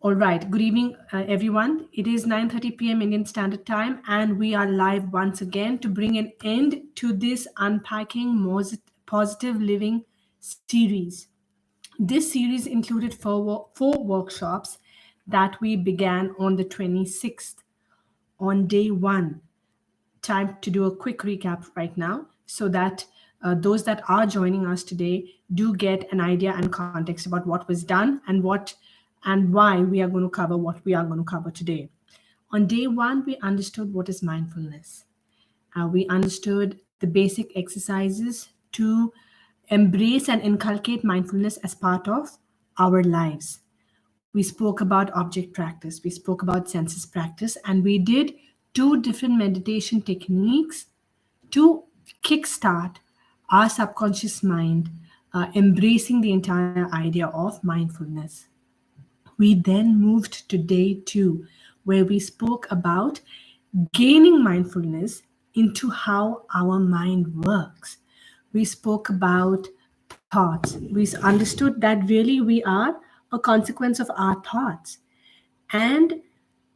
All right. Good evening, everyone. It is 9:30 p.m. Indian Standard Time, and we are live once again to bring an end to this Unpacking Positive Living series. This series included four workshops that we began on the 26th on day one. Time to do a quick recap right now so that those that are joining us today do get an idea and context about what was done and why we are going to cover what we are going to cover today. On day one, we understood what is mindfulness. We understood the basic exercises to embrace and inculcate mindfulness as part of our lives. We spoke about object practice, we spoke about senses practice, and we did two different meditation techniques to kickstart our subconscious mind, embracing the entire idea of mindfulness. We then moved to day two, where we spoke about gaining mindfulness into how our mind works. We spoke about thoughts. We understood that really we are a consequence of our thoughts. And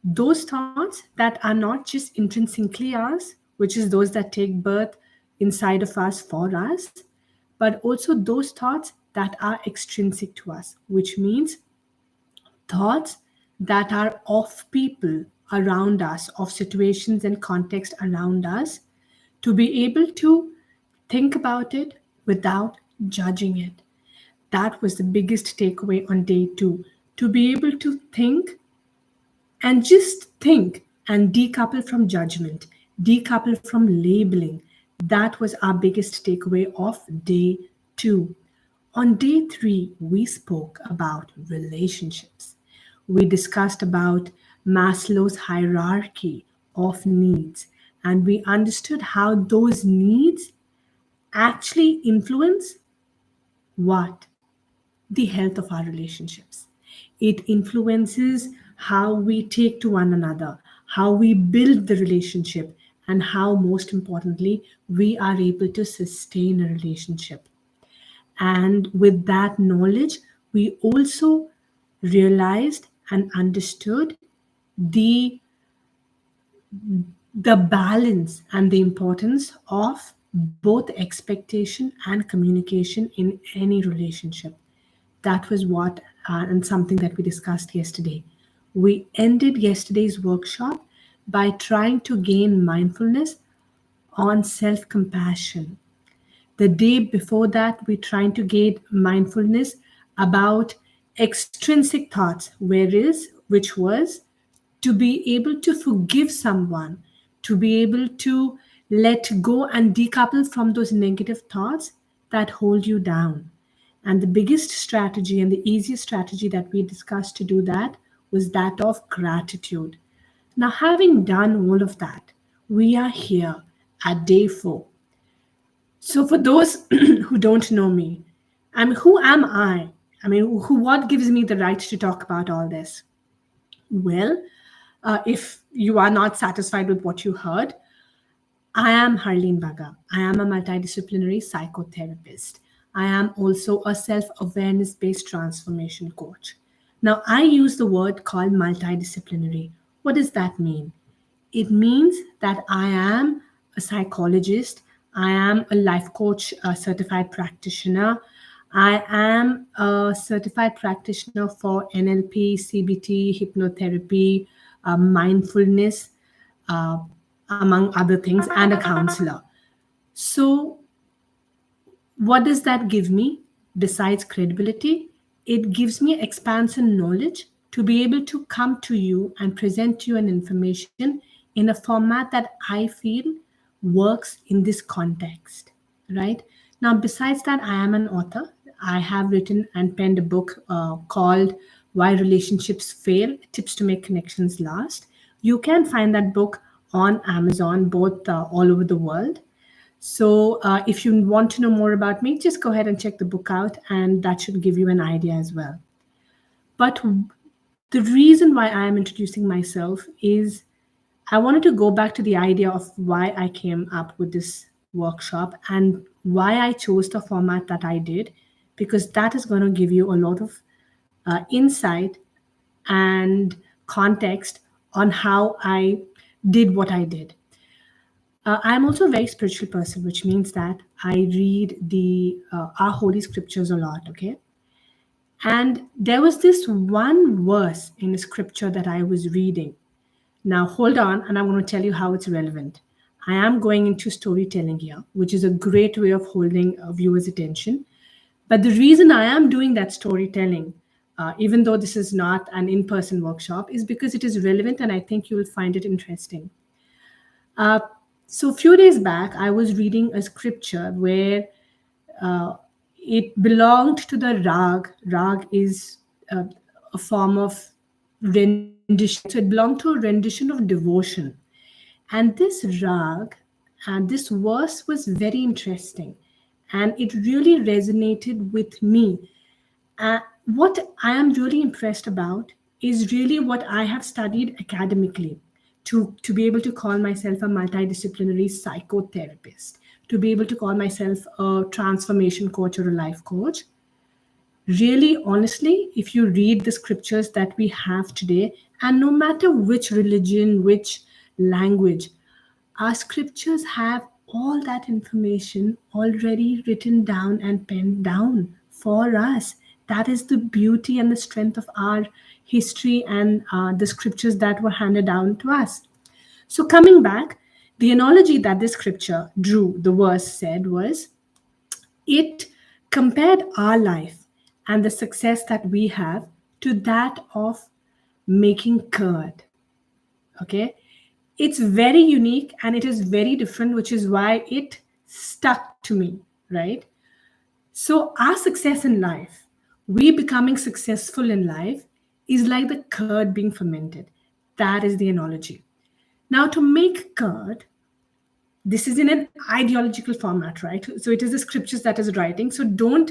those thoughts that are not just intrinsically ours, which is those that take birth inside of us for us, but also those thoughts that are extrinsic to us, which means thoughts that are of people around us, of situations and context around us, to be able to think about it without judging it. That was the biggest takeaway on day two, to be able to think and just think and decouple from judgment, decouple from labeling. That was our biggest takeaway of day two. On day three, we spoke about relationships. We discussed about Maslow's hierarchy of needs, and we understood how those needs actually influence what? The health of our relationships. It influences how we take to one another, how we build the relationship, and how, most importantly, we are able to sustain a relationship. And with that knowledge, we also realized and understood the the balance and the importance of both expectation and communication in any relationship. That was what, and something that we discussed yesterday. We ended yesterday's workshop by trying to gain mindfulness on self compassion. The day before that, we trying to gain mindfulness about extrinsic thoughts, which was to be able to forgive someone, to be able to let go and decouple from those negative thoughts that hold you down. And the biggest strategy and the easiest strategy that we discussed to do that was that of gratitude. Now, having done all of that, we are here at day four. So, for those who don't know me, who am I? What gives me the right to talk about all this? Well, if you are not satisfied with what you heard, I am Harleen Bagga. I am a multidisciplinary psychotherapist. I am also a self awareness based transformation coach. Now, I use the word called multidisciplinary. What does that mean? It means that I am a psychologist, I am a life coach, a certified practitioner, I am a certified practitioner for NLP, CBT, hypnotherapy, mindfulness, uh, among other things, and a counselor. So, what does that give me besides credibility? It gives me expansive knowledge to be able to come to you and present you an information in a format that I feel works in this context, right? Now, besides that, I am an author. I have written and penned a book called Why Relationships Fail, Tips to Make Connections Last. You can find that book on Amazon, both all over the world. So, if you want to know more about me, just go ahead and check the book out, and that should give you an idea as well. But the reason why I am introducing myself is I wanted to go back to the idea of why I came up with this workshop and why I chose the format that I did, because that is going to give you a lot of insight and context on how I did what I did. I'm also a very spiritual person, which means that I read the our holy scriptures a lot. Okay, and there was this one verse in the scripture that I was reading. Now, hold on, and I'm going to tell you how it's relevant. I am going into storytelling here, which is a great way of holding a viewer's attention. But the reason I am doing that storytelling, even though this is not an in person workshop, is because it is relevant and I think you will find it interesting. Uh, so, a few days back, I was reading a scripture where uh, it belonged to the rag. Rag is a form of rendition. So it belonged to a rendition of devotion. And this rag and this verse was very interesting. And it really resonated with me. What I am really impressed about is really what I have studied academically to be able to call myself a multidisciplinary psychotherapist, to be able to call myself a transformation coach or a life coach. Really, honestly, if you read the scriptures that we have today, and no matter which religion, which language, our scriptures have all that information already written down and penned down for us. That is the beauty and the strength of our history and the scriptures that were handed down to us. So, coming back, the analogy that this scripture drew, the verse said, was it compared our life and the success that we have to that of making curd. Okay, it's very unique and it is very different, which is why it stuck to me, right? So, our success in life, we becoming successful in life, is like the curd being fermented. That is the analogy. Now, to make curd, this is in an ideological format, right? So it is the scriptures that is writing. So don't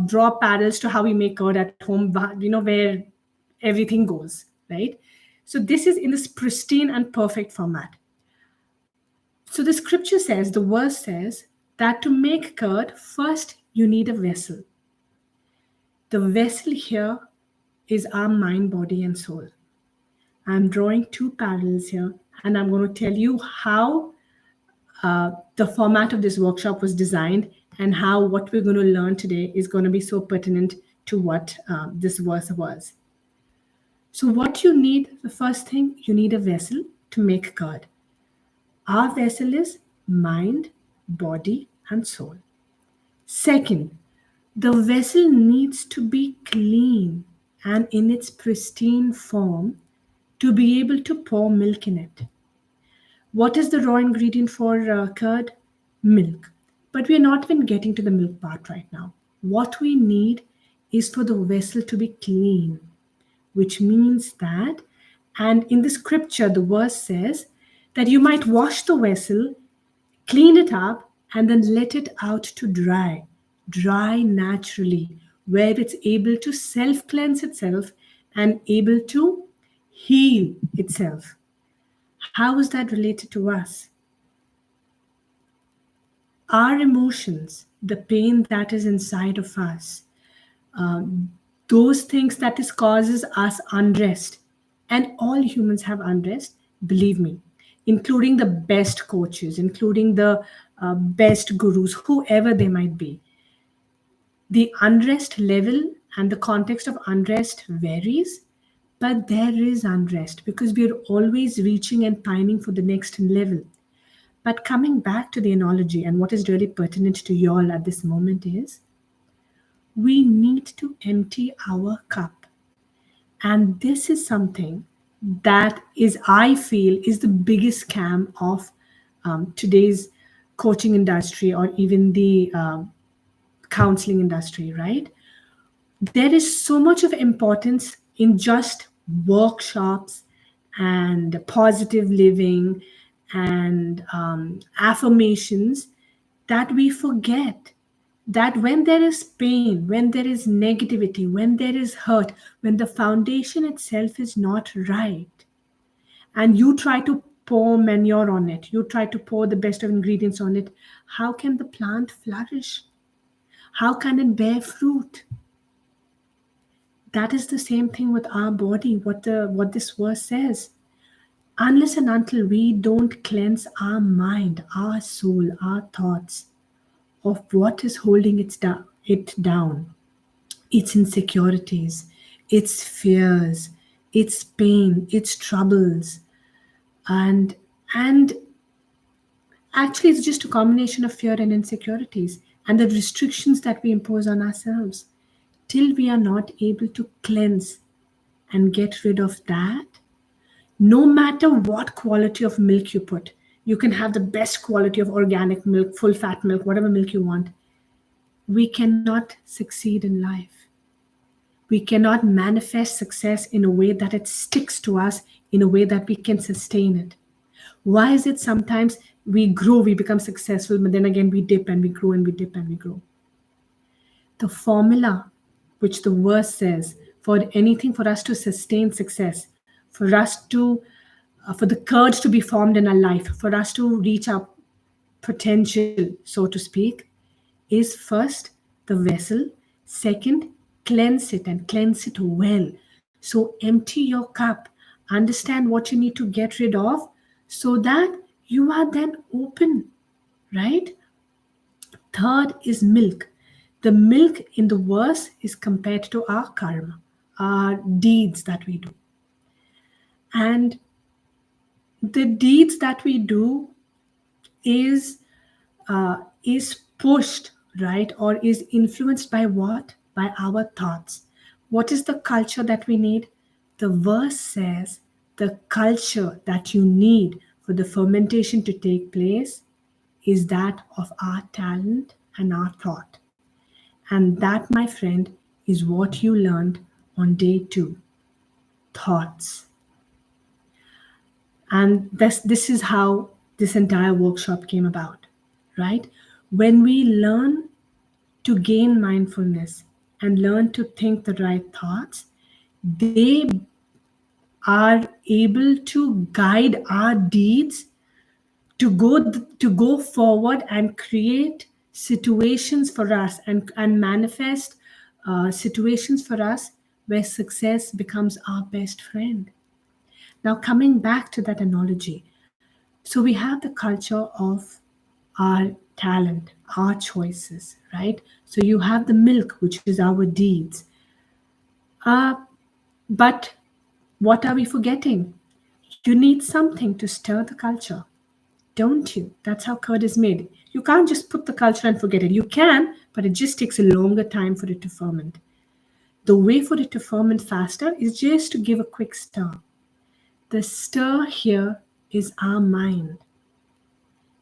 draw parallels to how we make curd at home, where everything goes, right? So this is in this pristine and perfect format. So the scripture says, the verse says that to make curd, first you need a vessel. The vessel here is our mind, body, and soul. I'm drawing two parallels here, and I'm going to tell you how the format of this workshop was designed and how what we're going to learn today is going to be so pertinent to what this verse was. So, what you need, the first thing, you need a vessel to make curd. Our vessel is mind, body, and soul. Second, the vessel needs to be clean and in its pristine form to be able to pour milk in it. What is the raw ingredient for curd? Milk. But we are not even getting to the milk part right now. What we need is for the vessel to be clean, which means that, and in the scripture, the verse says that you might wash the vessel, clean it up, and then let it out to dry. Dry naturally, where it's able to self cleanse itself and able to heal itself. How is that related to us? Our emotions, the pain that is inside of us, um, those things that is causes us unrest, and all humans have unrest. Believe me, including the best coaches, including the best gurus, whoever they might be. The unrest level and the context of unrest varies, but there is unrest because we are always reaching and pining for the next level. But coming back to the analogy and what is really pertinent to you all at this moment is we need to empty our cup. And this is something that is, I feel, is the biggest scam of today's coaching industry or even the counseling industry, right? There is so much of importance in just workshops and positive living and affirmations that we forget that when there is pain, when there is negativity, when there is hurt, when the foundation itself is not right, and you try to pour manure on it, you try to pour the best of ingredients on it, how can the plant flourish? How can it bear fruit? That is the same thing with our body, what this verse says. Unless and until we don't cleanse our mind, our soul, our thoughts of what is holding it down, its insecurities, its fears, its pain, its troubles, and and actually it's just a combination of fear and insecurities and the restrictions that we impose on ourselves. Till we are not able to cleanse and get rid of that, no matter what quality of milk you put, you can have the best quality of organic milk, full fat milk, whatever milk you want. We cannot succeed in life. We cannot manifest success in a way that it sticks to us, in a way that we can sustain it. Why is it sometimes we grow, we become successful, but then again we dip and we grow and we dip and we grow? The formula which the verse says for anything, for us to sustain success, for us to for the courage to be formed in our life, for us to reach our potential, so to speak, is first the vessel, second, cleanse it and cleanse it well. So empty your cup, understand what you need to get rid of so that you are then open, right? Third is milk. The milk in the verse is compared to our karma, our deeds that we do. And the deeds that we do is is pushed, right, or is influenced by what? By our thoughts. What is the culture that we need? The verse says the culture that you need for the fermentation to take place is that of our talent and our thought. And that, my friend, is what you learned on day 2. Thoughts. And this is how this entire workshop came about, right? When we learn to gain mindfulness and learn to think the right thoughts, they are able to guide our deeds to go forward and create situations for us and manifest situations for us where success becomes our best friend. Now, coming back to that analogy, so we have the culture of our talent, our choices, right? So you have the milk, which is our deeds. Uh, but what are we forgetting? You need something to stir the culture, don't you? That's how curd is made. You can't just put the culture and forget it. You can, but it just takes a longer time for it to ferment. The way for it to ferment faster is just to give a quick stir. The stir here is our mind.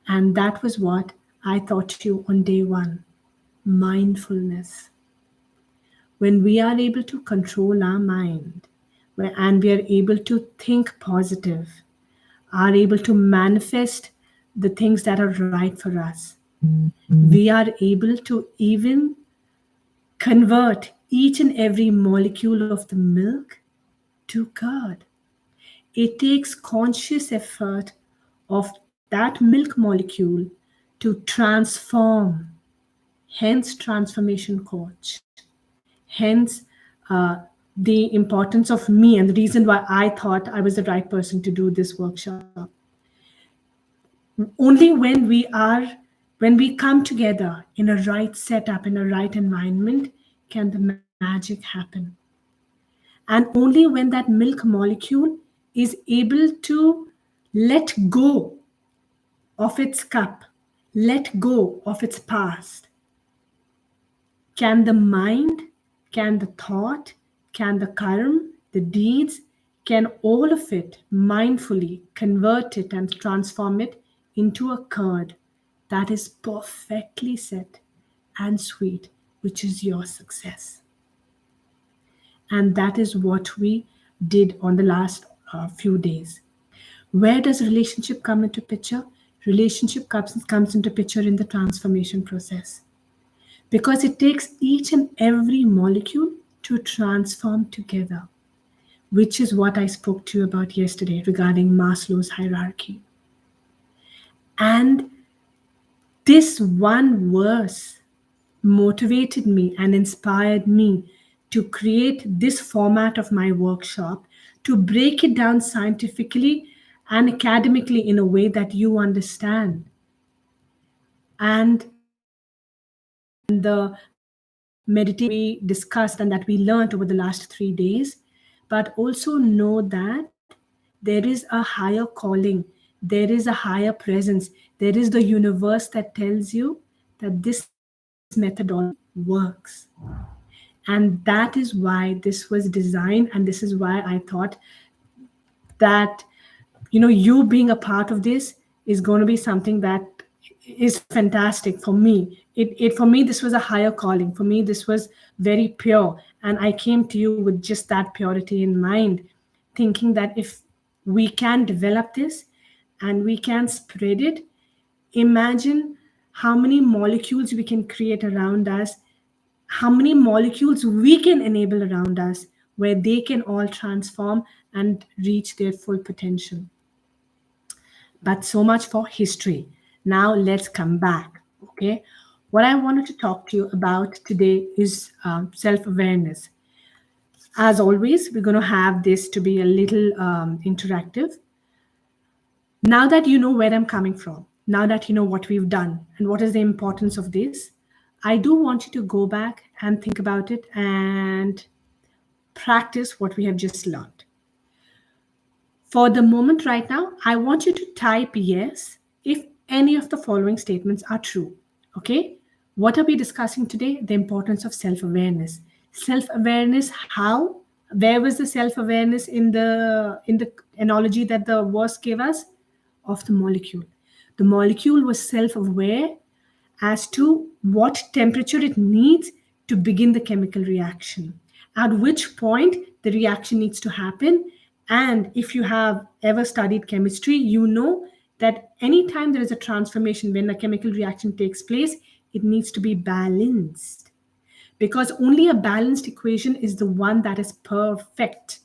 And that was what I taught you on day 1, mindfulness. When we are able to control our mind and we are able to think positive, are able to manifest the things that are right for us, we are able to even convert each and every molecule of the milk to curd. It takes conscious effort of that milk molecule to transform, hence transformation coach, hence the importance of me and the reason why I thought I was the right person to do this workshop. Only when we come together in a right setup, in a right environment, can the magic happen. And only when that milk molecule is able to let go of its cup, let go of its past, can the mind, can the thought, can the karma, the deeds, can all of it mindfully convert it and transform it into a curd that is perfectly set and sweet, which is your success. And that is what we did on the last few days. Where does relationship come into picture? Relationship comes into picture in the transformation process, because it takes each and every molecule to transform together, which is what I spoke to you about yesterday regarding Maslow's hierarchy. And this one verse motivated me and inspired me to create this format of my workshop, to break it down scientifically and academically in a way that you understand. And the meditation we discussed and that we learned over the last 3 days, but also know that there is a higher calling, there is a higher presence, there is the universe that tells you that this methodology works. And that is why this was designed, and this is why I thought that you being a part of this is going to be something that is fantastic for me. It For me, this was a higher calling. For me, this was very pure, and I came to you with just that purity in mind, thinking that if we can develop this and we can spread it, imagine how many molecules we can create around us, how many molecules we can enable around us, where they can all transform and reach their full potential. But so much for history. Now let's come back. Okay. What I wanted to talk to you about today is self awareness. As always, we're going to have this to be a little interactive. Now that you know where I'm coming from, now that you know what we've done and what is the importance of this, I do want you to go back and think about it and practice what we have just learned. For the moment right now, I want you to type yes if any of the following statements are true. Okay? What are we discussing today? The importance of self awareness. Self awareness, how? Where was the self awareness in the analogy that the verse gave us? Of the molecule. The molecule was self aware as to what temperature it needs to begin the chemical reaction, at which point the reaction needs to happen. And if you have ever studied chemistry, you know that anytime there is a transformation, when a chemical reaction takes place, it needs to be balanced, because only a balanced equation is the one that is perfect.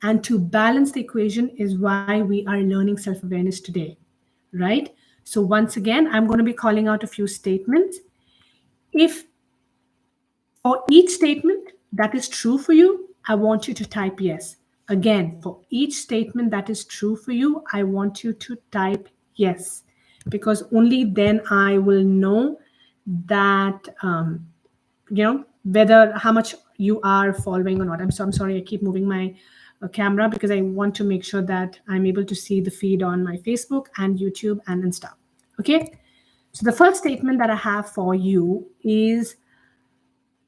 And to balance the equation is why we are learning self awareness today, right? So, once again, I'm going to be calling out a few statements. If for each statement that is true for you, I want you to type yes. Again, for each statement that is true for you, I want you to type yes, because only then I will know that whether how much you are following or not. I'm sorry, I keep moving my camera because I want to make sure that I'm able to see the feed on my Facebook and YouTube and Insta. Okay, so the first statement that I have for you is,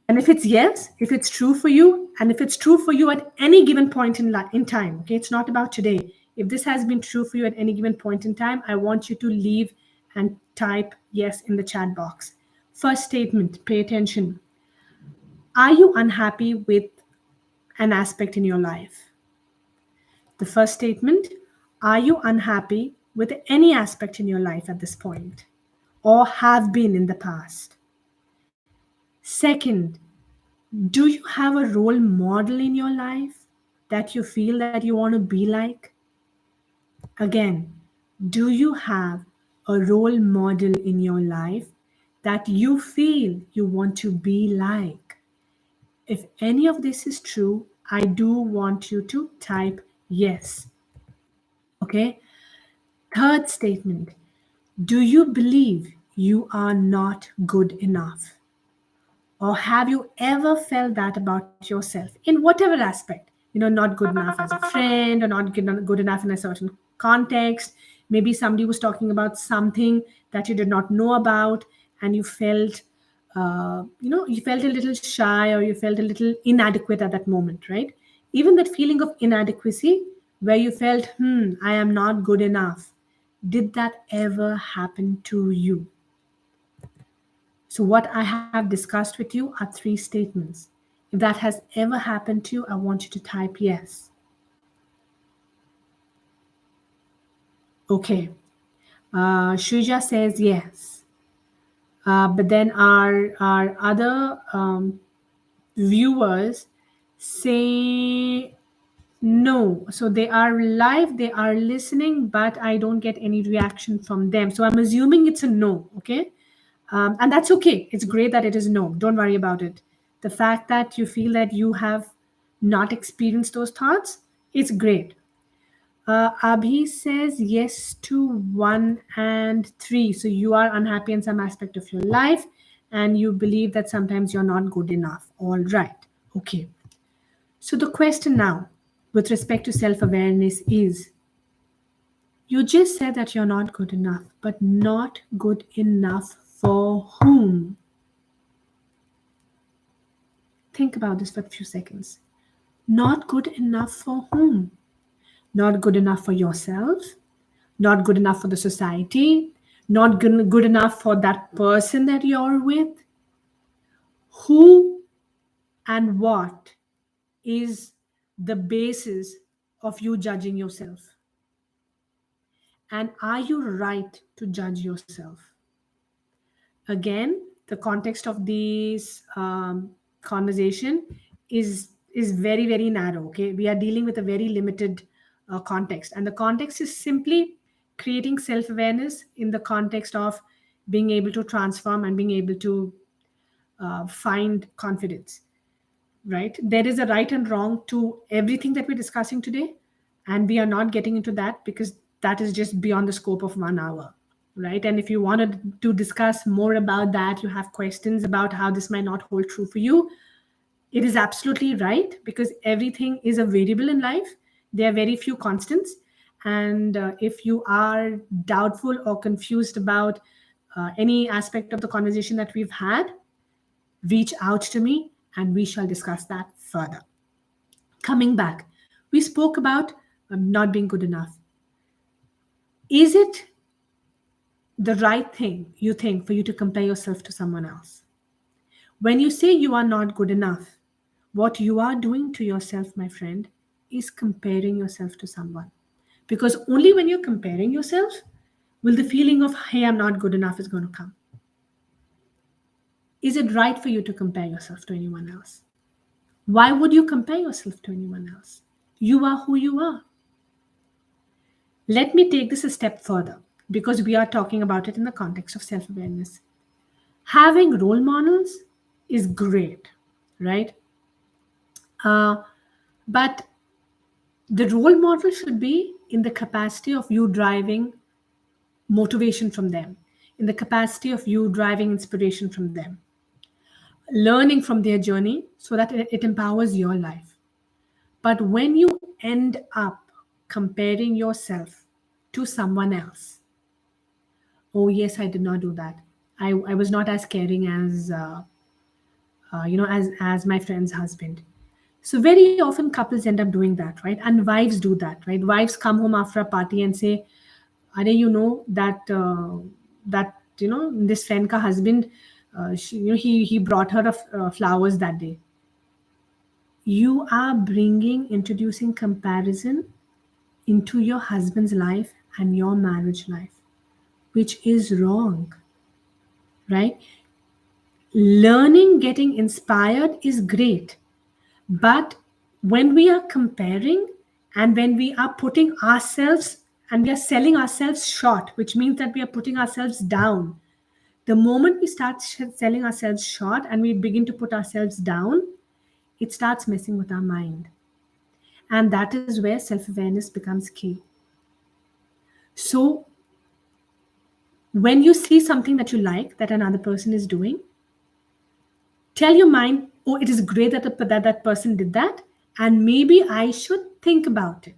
and if it's yes, if it's true for you, and if it's true for you at any given point in time, okay, it's not about today. If this has been true for you at any given point in time, I want you to leave and type yes in the chat box. First statement, pay attention. Are you unhappy with an aspect in your life? The first statement, are you unhappy with any aspect in your life at this point, or have been in the past? Second, do you have a role model in your life that you feel that you want to be like? Again, do you have a role model in your life that you feel you want to be like? If any of this is true, I do want you to type yes. Okay. Third statement, do you believe you are not good enough? Or have you ever felt that about yourself in whatever aspect? Not good enough as a friend, or not good enough in a certain context. Maybe somebody was talking about something that you did not know about, and you felt, you felt a little shy, or you felt a little inadequate at that moment, right? Even that feeling of inadequacy, where you felt, I am not good enough. Did that ever happen to you? So, what I have discussed with you are three statements. If that has ever happened to you, I want you to type yes. Okay. Shuja says yes. But then our other viewers say no. So they are live, they are listening, but I don't get any reaction from them. So I'm assuming it's a no. Okay. And that's okay. It's great that it is no. Don't worry about it. The fact that you feel that you have not experienced those thoughts, it's great. Abhi says yes to 1 and 3. So you are unhappy in some aspect of your life and you believe that sometimes you're not good enough. All right. Okay. So the question now with respect to self awareness is, you just said that you're not good enough, but not good enough for whom? Think about this for a few seconds. Not good enough for whom? Not good enough for yourself, not good enough for the society, not good enough for that person that you're with. Who and what is the basis of you judging yourself? And are you right to judge yourself? Again, the context of this conversation is very very narrow. Okay, we are dealing with a very limited context, and the context is simply creating self-awareness in the context of being able to transform and being able to find confidence. Right, there is a right and wrong to everything that we're discussing today, and we are not getting into that because that is just beyond the scope of 1 hour. Right, and if you wanted to discuss more about that, you have questions about how this might not hold true for you, it is absolutely right, because everything is a variable in life. There are very few constants, and if you are doubtful or confused about any aspect of the conversation that we've had, reach out to me and we shall discuss that further. Coming back, we spoke about not being good enough. Is it the right thing, you think, for you to compare yourself to someone else? When you say you are not good enough, what you are doing to yourself, my friend, is comparing yourself to someone. Because only when you're comparing yourself will the feeling of, hey, I'm not good enough is going to come. Is it right for you to compare yourself to anyone else? Why would you compare yourself to anyone else? You are who you are. Let me take this a step further, because we are talking about it in the context of self awareness. Having role models is great, right? Uh, but the role model should be in the capacity of you driving motivation from them, in the capacity of you driving inspiration from them, learning from their journey so that it empowers your life. But when you end up comparing yourself to someone else, oh yes, I did not do that. I was not as caring as as my friend's husband. So very often couples end up doing that, right? And wives do that, right? Wives come home after a party and say, "Are that this friend ka husband, he brought her flowers that day." You are introducing comparison into your husband's life and your marriage life, which is wrong, right? Learning, getting inspired is great. But when we are comparing and when we are putting ourselves and we are selling ourselves short, which means that we are putting ourselves down, the moment we start selling ourselves short and we begin to put ourselves down, it starts messing with our mind. And that is where self awareness becomes key. So, when you see something that you like that another person is doing, tell your mind, oh, it is great that person did that, and maybe I should think about it.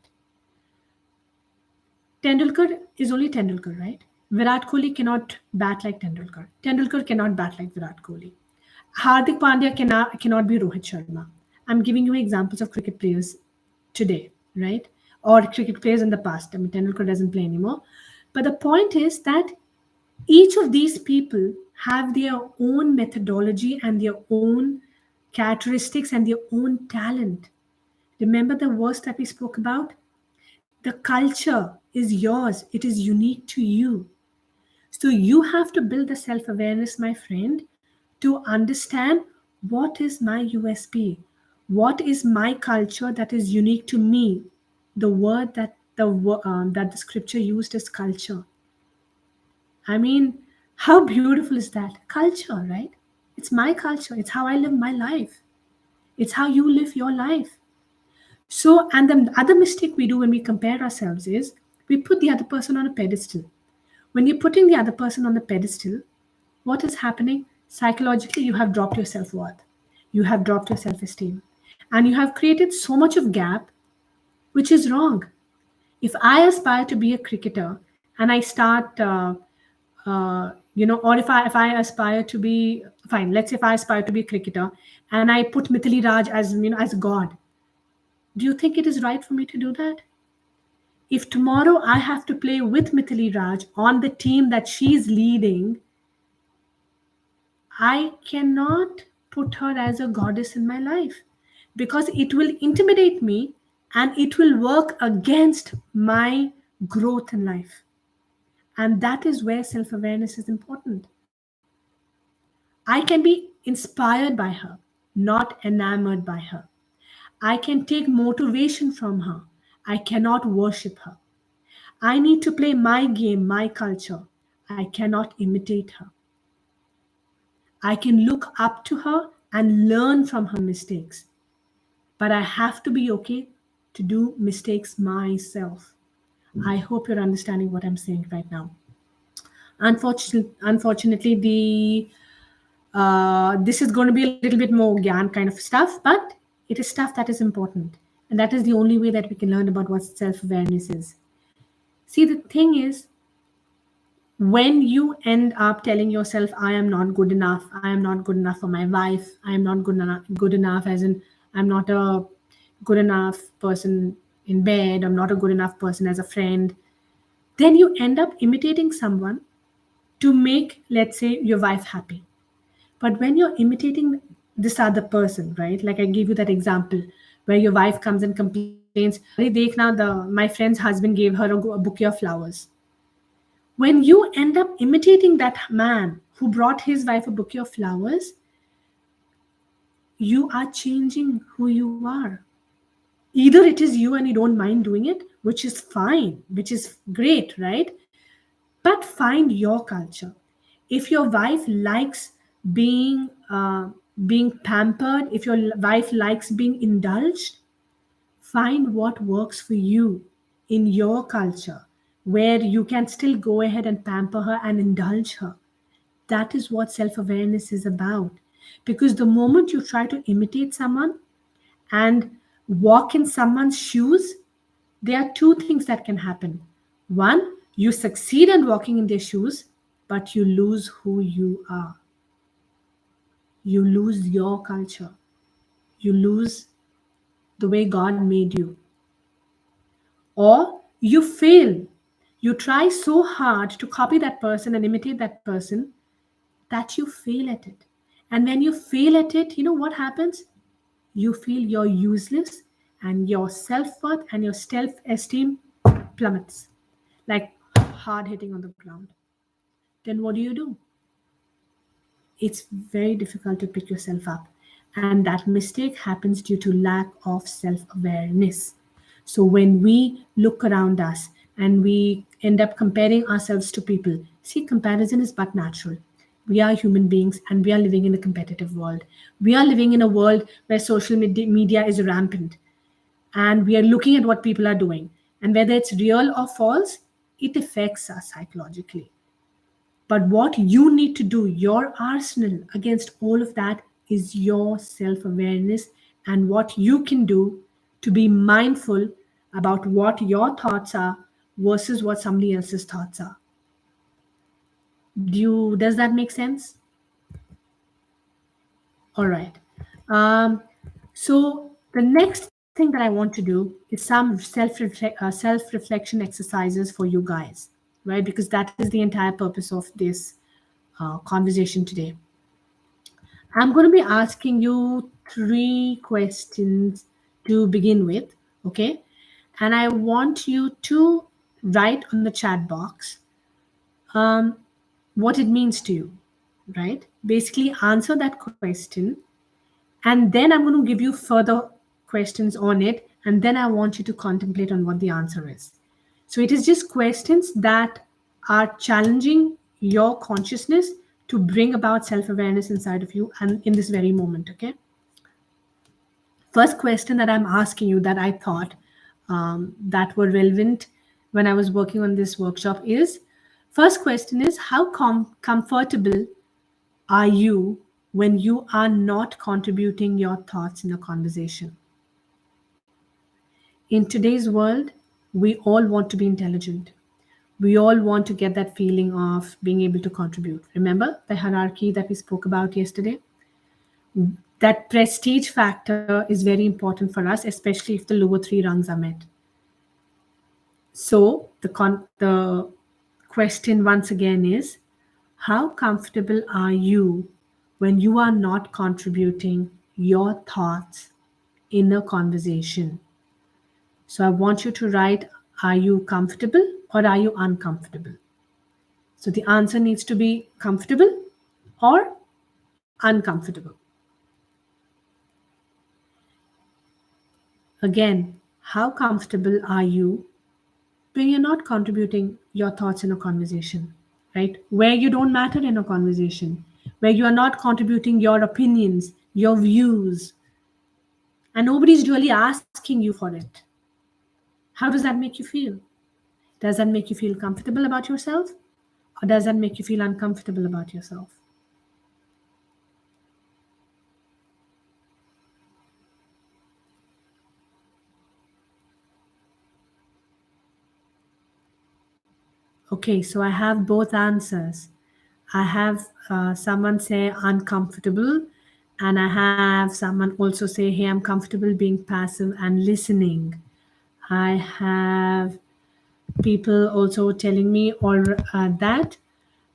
Tendulkar is only Tendulkar, right? Virat Kohli cannot bat like Tendulkar. Tendulkar cannot bat like Virat Kohli. Hardik Pandya cannot be Rohit Sharma. I'm giving you examples of cricket players today, right? Or cricket players in the past. I mean, Tendulkar doesn't play anymore. But the point is that each of these people have their own methodology and their own characteristics and their own talent. Remember the verse that we spoke about? The culture is yours, it is unique to you. So you have to build the self awareness, my friend, to understand what is my USP, what is my culture that is unique to me. The word that the scripture used is culture. I mean, how beautiful is that? Culture, right? It's my culture. It's how I live my life. It's how you live your life. So, and the other mistake we do when we compare ourselves is we put the other person on a pedestal. When you're putting the other person on the pedestal, what is happening? Psychologically, you have dropped your self worth, you have dropped your self esteem, and you have created so much of gap, which is wrong. If I aspire to be a cricketer and I start, or if I aspire to be fine, let's say if I aspire to be a cricketer and I put Mithili Raj as as God, do you think it is right for me to do that? If tomorrow I have to play with Mithili Raj on the team that she's leading, I cannot put her as a goddess in my life because it will intimidate me and it will work against my growth in life. And that is where self awareness is important. I can be inspired by her, not enamored by her. I can take motivation from her. I cannot worship her. I need to play my game, my culture. I cannot imitate her. I can look up to her and learn from her mistakes. But I have to be okay to do mistakes myself. I hope you're understanding what I'm saying right now. Unfortunately, the this is going to be a little bit more gyan kind of stuff, but it is stuff that is important, and that is the only way that we can learn about what self awareness is. See, the thing is, when you end up telling yourself, I am not good enough, I am not good enough for my wife, I am not good enough, as in I'm not a good enough person in bed, I'm not a good enough person as a friend, then you end up imitating someone to make, let's say, your wife happy. But when you're imitating this other person, right? Like I gave you that example where your wife comes and complains, "Arey dekh na, my friend's husband gave her a bouquet of flowers." When you end up imitating that man who brought his wife a bouquet of flowers, you are changing who you are. Either it is you and you don't mind doing it, which is fine, which is great, right? But find your culture. If your wife likes being being pampered, if your wife likes being indulged, find what works for you in your culture, where you can still go ahead and pamper her and indulge her. That is what self awareness is about. Because the moment you try to imitate someone and walk in someone's shoes, there are two things that can happen. One, you succeed in walking in their shoes, but you lose who you are. You lose your culture. You lose the way God made you. Or you fail. You try so hard to copy that person and imitate that person that you fail at it. And when you fail at it, you know what happens? You feel you're useless and your self worth and your self esteem plummets like hard hitting on the ground. Then what do? It's very difficult to pick yourself up. And that mistake happens due to lack of self awareness. So when we look around us and we end up comparing ourselves to people, see, comparison is but natural. We are human beings and we are living in a competitive world. We are living in a world where social media is rampant and we are looking at what people are doing. And whether it's real or false, it affects us psychologically. But what you need to do, your arsenal against all of that, is your self awareness and what you can do to be mindful about what your thoughts are versus what somebody else's thoughts are. Does that make sense? All right. Um, so the next thing that I want to do is some self reflection exercises for you guys, right? Because that is the entire purpose of this conversation today. I'm going to be asking you three questions to begin with, okay? And I want you to write on the chat box um, what it means to you, right? Basically, answer that question, and then I'm going to give you further questions on it, and then I want you to contemplate on what the answer is. So it is just questions that are challenging your consciousness to bring about self awareness inside of you and in this very moment. Okay. First question that I'm asking you that I thought that were relevant when I was working on this workshop is first question is how comfortable are you when you are not contributing your thoughts in a conversation? In today's world, we all want to be intelligent. We all want to get that feeling of being able to contribute. Remember the hierarchy that we spoke about yesterday? That prestige factor is very important for us, especially if the lower three rungs are met. So the question once again is how comfortable are you when you are not contributing your thoughts in a conversation? So I want you to write, are you comfortable or are you uncomfortable? So the answer needs to be comfortable or uncomfortable. Again, how comfortable are you when you're not contributing your thoughts in a conversation, right? Where you don't matter in a conversation, where you are not contributing your opinions, your views, and nobody's really asking you for it. How does that make you feel? Does that make you feel comfortable about yourself? Or does that make you feel uncomfortable about yourself? Okay, so I have both answers. I have someone say uncomfortable, and I have someone also say, hey, I'm comfortable being passive and listening. I have people also telling me or that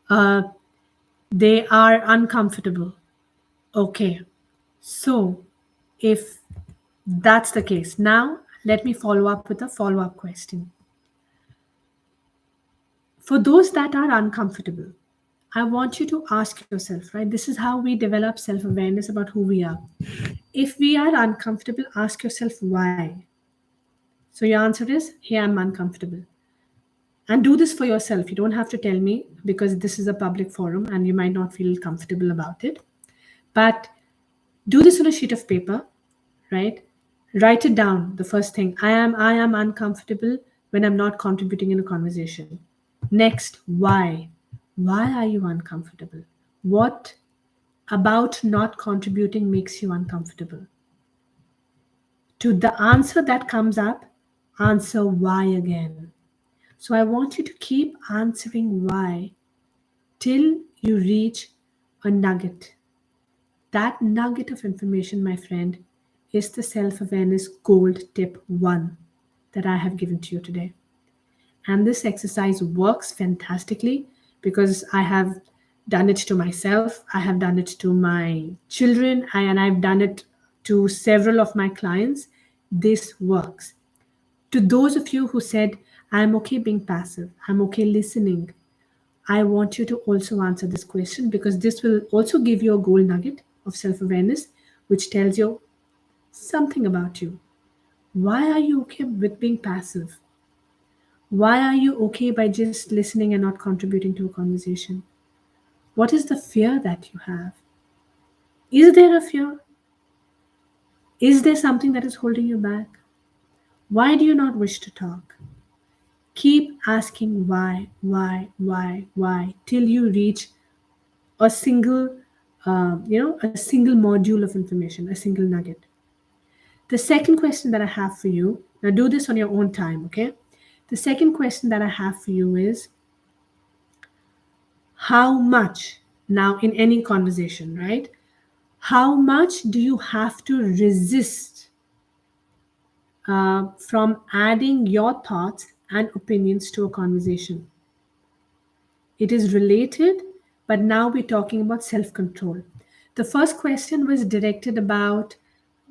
uh, they are uncomfortable. Okay, so if that's the case, now let me follow up with a follow up question. For those that are uncomfortable, I want you to ask yourself, right? This is how we develop self awareness about who we are. If we are uncomfortable, ask yourself why. So your answer is, hey, I'm uncomfortable. And do this for yourself. You don't have to tell me because this is a public forum and you might not feel comfortable about it. But do this on a sheet of paper, right? Write it down. The first thing, I am uncomfortable when I'm not contributing in a conversation. Next, why? Why are you uncomfortable? What about not contributing makes you uncomfortable? To the answer that comes up, answer why again. So I want you to keep answering why till you reach a nugget. That nugget of information, my friend, is the self awareness gold tip one that I have given to you today. And this exercise works fantastically because I have done it to myself, I have done it to my children, and I've done it to several of my clients. This works. To those of you who said, I'm okay being passive, I'm okay listening, I want you to also answer this question because this will also give you a gold nugget of self awareness, which tells you something about you. Why are you okay with being passive? Why are you okay by just listening and not contributing to a conversation? What is the fear that you have? Is there a fear? Is there something that is holding you back? Why do you not wish to talk? Keep asking why, till you reach a single, a single module of information, a single nugget. The second question that I have for you, now do this on your own time, okay? The second question that I have for you is how much, now in any conversation, right? How much do you have to resist from adding your thoughts and opinions to a conversation? It is related, but now we're talking about self control. The first question was directed about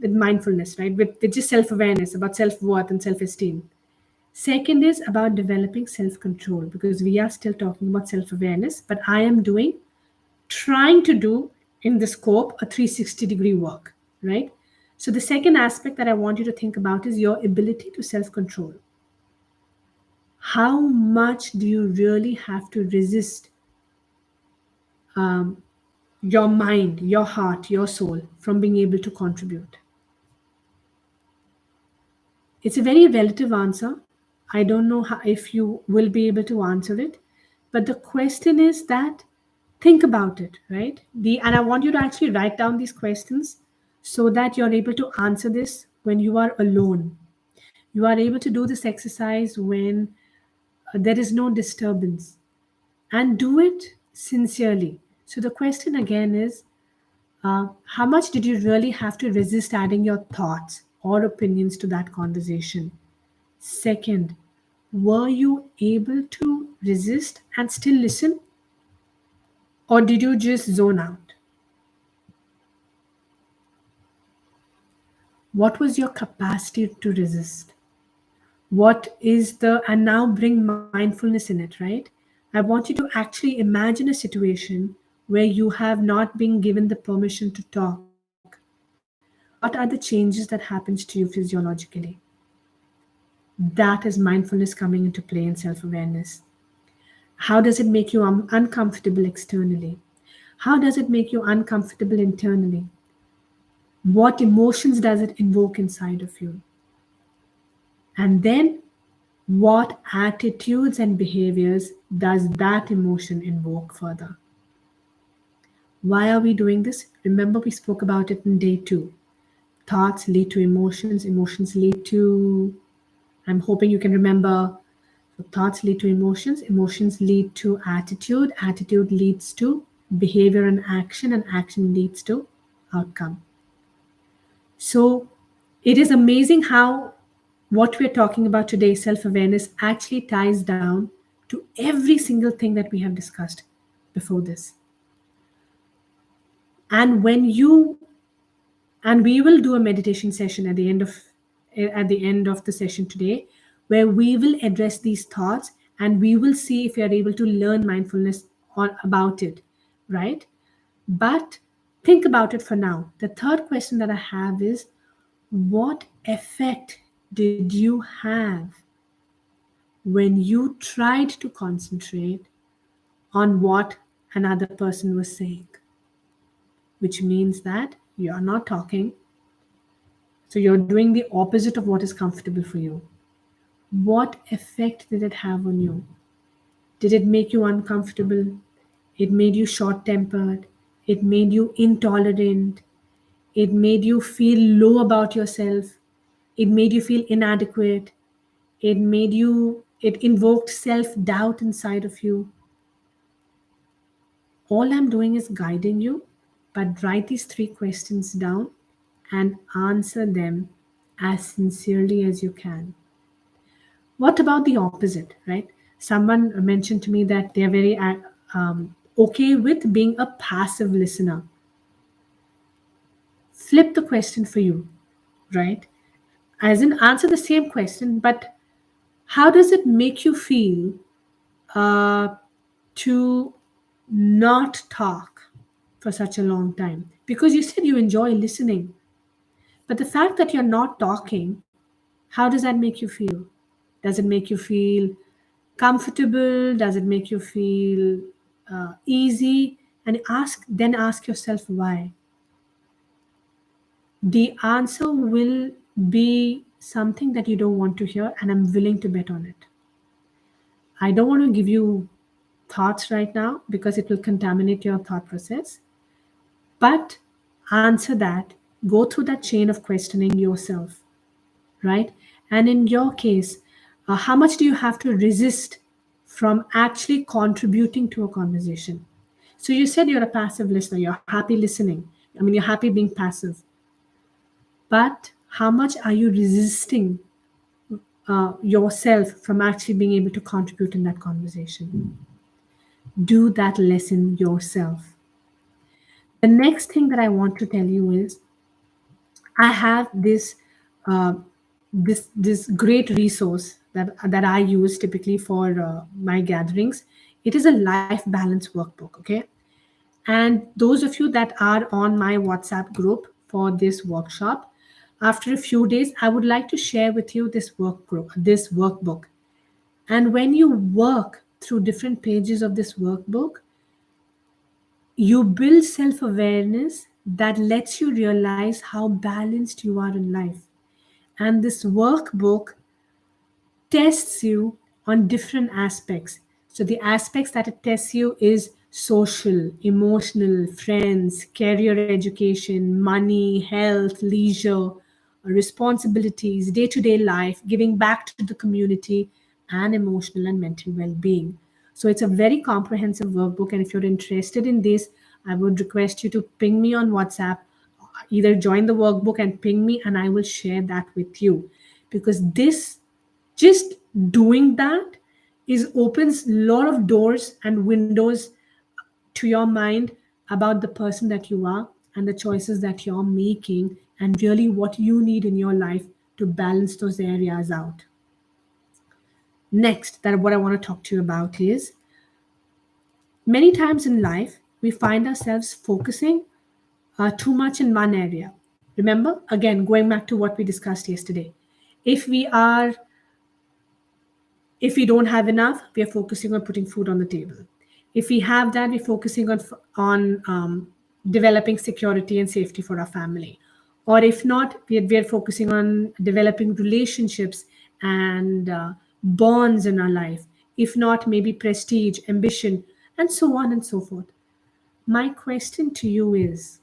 with mindfulness, right? With just self awareness, about self worth and self esteem. Second is about developing self control because we are still talking about self awareness, but I am trying to do in the scope a 360-degree work, right? So the second aspect that I want you to think about is your ability to self control. How much do you really have to resist um, your mind, your heart, your soul from being able to contribute? It's a very relative answer. I don't know how, if you will be able to answer it, but the question is that think about it, right? And I want you to actually write down these questions so that you're able to answer this when you are alone. You are able to do this exercise when there is no disturbance, and do it sincerely. So the question again is, how much did you really have to resist adding your thoughts or opinions to that conversation? Second, were you able to resist and still listen, or did you just zone out? What was your capacity to resist? What is the, and now bring mindfulness in it, right? I want you to actually imagine a situation where you have not been given the permission to talk. What are the changes that happens to you physiologically? That is mindfulness coming into play in self-awareness. How does it make you uncomfortable externally? How does it make you uncomfortable internally? What emotions does it invoke inside of you? And then what attitudes and behaviors does that emotion invoke further? Why are we doing this? Remember, we spoke about it in day 2. Thoughts lead to emotions, emotions lead to, I'm hoping you can remember. So thoughts lead to emotions, emotions lead to attitude, attitude leads to behavior and action leads to outcome. So it is amazing how what we're talking about today, self awareness, actually ties down to every single thing that we have discussed before this. And when you, and we will do a meditation session at the end of the session today, where we will address these thoughts and we will see if we are able to learn mindfulness about it, right? But think about it for now. The third question that I have is, what effect did you have when you tried to concentrate on what another person was saying? Which means that you're not talking, so you're doing the opposite of what is comfortable for you. What effect did it have on you? Did it make you uncomfortable? It made you short tempered. It made you intolerant. It made you feel low about yourself. It made you feel inadequate. It invoked self doubt inside of you. All I'm doing is guiding you, but write these 3 questions down and answer them as sincerely as you can. What about the opposite, right? Someone mentioned to me that they're very okay with being a passive listener. Flip the question for you, right? As in, answer the same question, but how does it make you feel uh, to not talk for such a long time? Because you said you enjoy listening, but the fact that you're not talking, how does that make you feel? Does it make you feel comfortable? Does it make you feel easy? And ask yourself why. The answer will be something that you don't want to hear, and I'm willing to bet on it. I don't want to give you thoughts right now because it will contaminate your thought process. But answer that, go through that chain of questioning yourself, right? And in your case, how much do you have to resist from actually contributing to a conversation? So you said you're a passive listener, you're happy listening. I mean, you're happy being passive. But how much are you resisting yourself from actually being able to contribute in that conversation? Do that lesson yourself. The next thing that I want to tell you is, I have uh, this great resource that I use typically for my gatherings. It is a life balance workbook. Okay, and those of you that are on my WhatsApp group for this workshop, after a few days, I would like to share with you this workbook. And when you work through different pages of this workbook, You build self awareness that lets you realize how balanced you are in life. And this workbook tests you on different aspects. So the aspects that it tests you is social, emotional, friends, career education, money, health, leisure, responsibilities, day-to-day life, giving back to the community, and emotional and mental well-being. So it's a very comprehensive workbook, and if you're interested in this, I would request you to ping me on WhatsApp, either join the workbook and ping me, and I will share that with you, because this, just doing that, is opens a lot of doors and windows to your mind about the person that you are and the choices that you're making, and really what you need in your life to balance those areas out. Next, that what I want to talk to you about is, many times in life we find ourselves focusing too much in one area. Remember, again, going back to what we discussed yesterday, if we are if we don't have enough, we are focusing on putting food on the table. If we have that, we're focusing on developing security and safety for our family. Or if not, we are focusing on developing relationships and bonds in our life. If not, maybe prestige, ambition, and so on and so forth. My question to you is,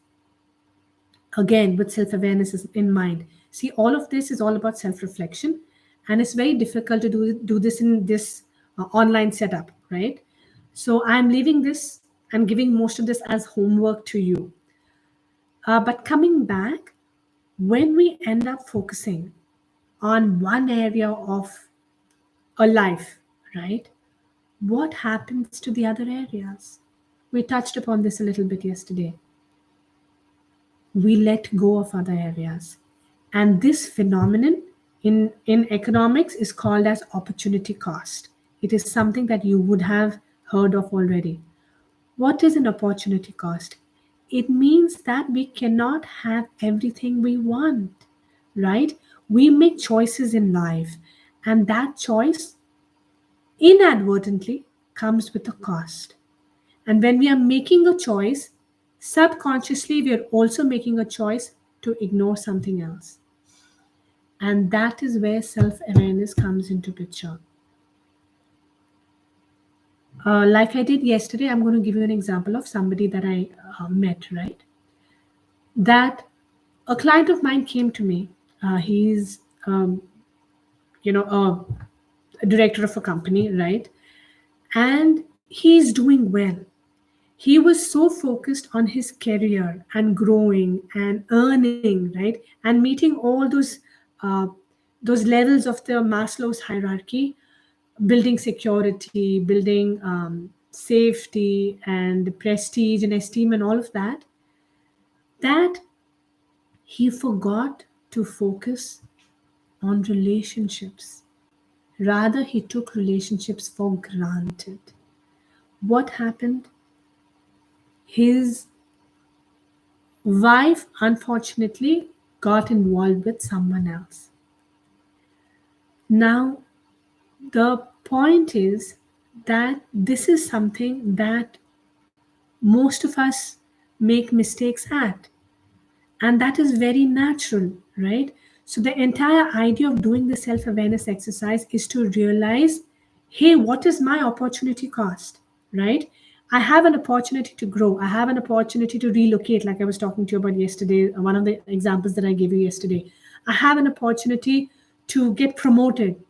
again, with self-awareness in mind, see, all of this is all about self-reflection, and it's very difficult to do this in this online setup, right? So I'm leaving this and giving most of this as homework to you. But coming back, when we end up focusing on one area of a life, right, what happens to the other areas? We touched upon this a little bit yesterday. We let go of other areas. And this phenomenon in economics is called as opportunity cost. It is something that you would have heard of already. What is an opportunity cost? It means that we cannot have everything we want, right? We make choices in life, and that choice inadvertently comes with a cost. And when we are making a choice, subconsciously, we are also making a choice to ignore something else. And that is where self awareness comes into picture. Like I did yesterday, I'm going to give you an example of somebody that I met, right? That a client of mine came to me. He's, a director of a company, right? And he's doing well. He was so focused on his career and growing and earning, right, and meeting all uh, those levels of the Maslow's hierarchy, building security, building safety and prestige and esteem and all of that, that he forgot to focus on relationships. Rather, he took relationships for granted. What happened? His wife, unfortunately, got involved with someone else. Now, the point is that this is something that most of us make mistakes at, and that is very natural, right? So, the entire idea of doing the self awareness exercise is to realize, hey, what is my opportunity cost, right? I have an opportunity to grow. I have an opportunity to relocate, like I was talking to you about yesterday, one of the examples that I gave you yesterday. I have an opportunity to get promoted,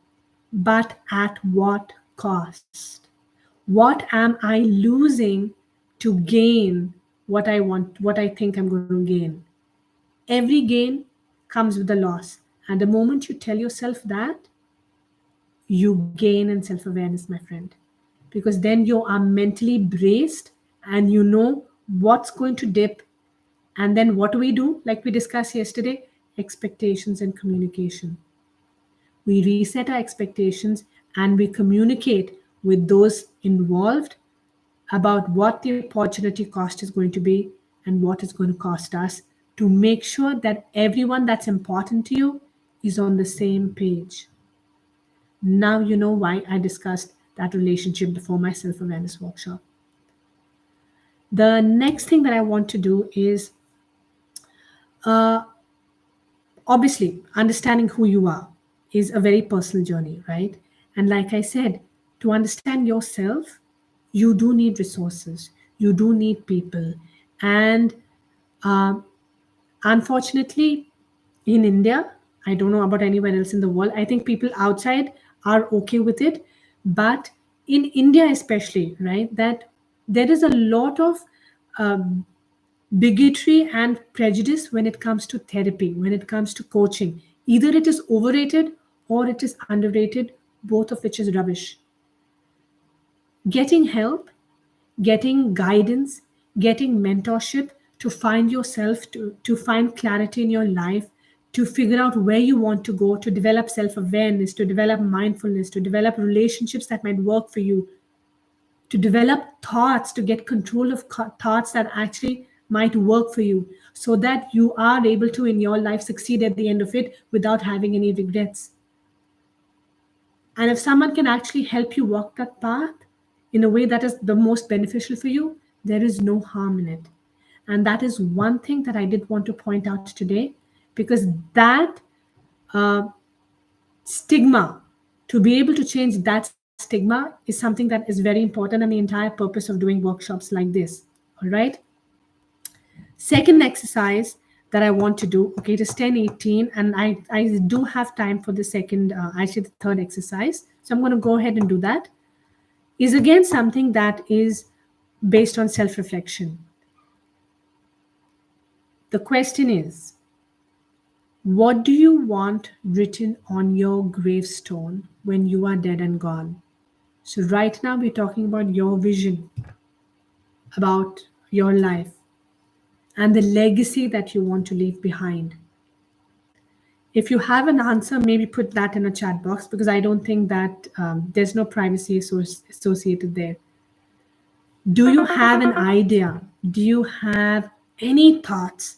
but at what cost? What am I losing to gain what I want, what I think I'm going to gain? Every gain comes with a loss. And the moment you tell yourself that, you gain in self awareness, my friend. Because then you are mentally braced and you know what's going to dip. And then what do we do? Like we discussed yesterday, expectations and communication. We reset our expectations and we communicate with those involved about what the opportunity cost is going to be and what it's going to cost us, to make sure that everyone that's important to you is on the same page. Now you know why I discussed that relationship before my self awareness workshop. The next thing that I want to do is uh, obviously understanding who you are is a very personal journey, right? And like I said, to understand yourself, you do need resources, you do need people. And uh, unfortunately, in India, I don't know about anywhere else in the world, I think people outside are okay with it. But in India, especially, right, that there is a lot of um, bigotry and prejudice when it comes to therapy, when it comes to coaching. Either it is overrated or it is underrated, both of which is rubbish. Getting help, getting guidance, getting mentorship to find yourself, to find clarity in your life, to figure out where you want to go, to develop self awareness, to develop mindfulness, to develop relationships that might work for you, to develop thoughts, to get control of thoughts that actually might work for you, so that you are able to in your life succeed at the end of it without having any regrets. And if someone can actually help you walk that path in a way that is the most beneficial for you, there is no harm in it. And that is one thing that I did want to point out today, because that uh, stigma, to be able to change that stigma, is something that is very important, and the entire purpose of doing workshops like this. All right. Second exercise that I want to do, okay, it is 10:18, and I do have time for the second, actually the third exercise. So I'm going to go ahead and do that. Is again something that is based on self reflection. The question is, what do you want written on your gravestone when you are dead and gone? So, right now, we're talking about your vision, about your life, and the legacy that you want to leave behind. If you have an answer, maybe put that in a chat box, because I don't think that there's no privacy associated there. Do you have an idea? Do you have any thoughts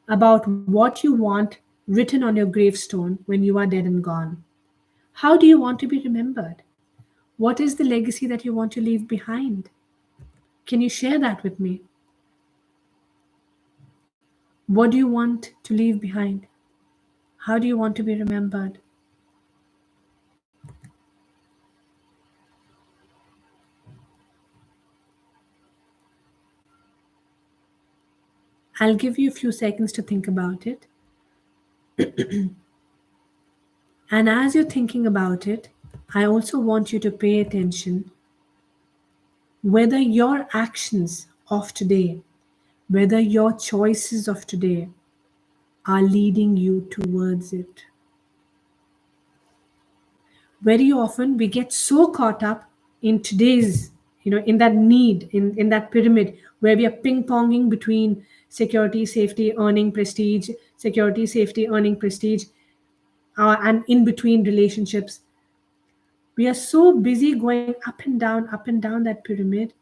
about what you want written on your gravestone when you are dead and gone? How do you want to be remembered? What is the legacy that you want to leave behind? Can you share that with me? What do you want to leave behind? How do you want to be remembered? I'll give you a few seconds to think about it. And as you're thinking about it, I also want you to pay attention whether your actions of today, whether your choices of today are leading you towards it. Very often we get so caught up in today's, in that need, in that pyramid, where we are ping-ponging between security, safety, earning prestige, security, safety, earning prestige, and in between relationships. We are so busy going up and down that pyramid,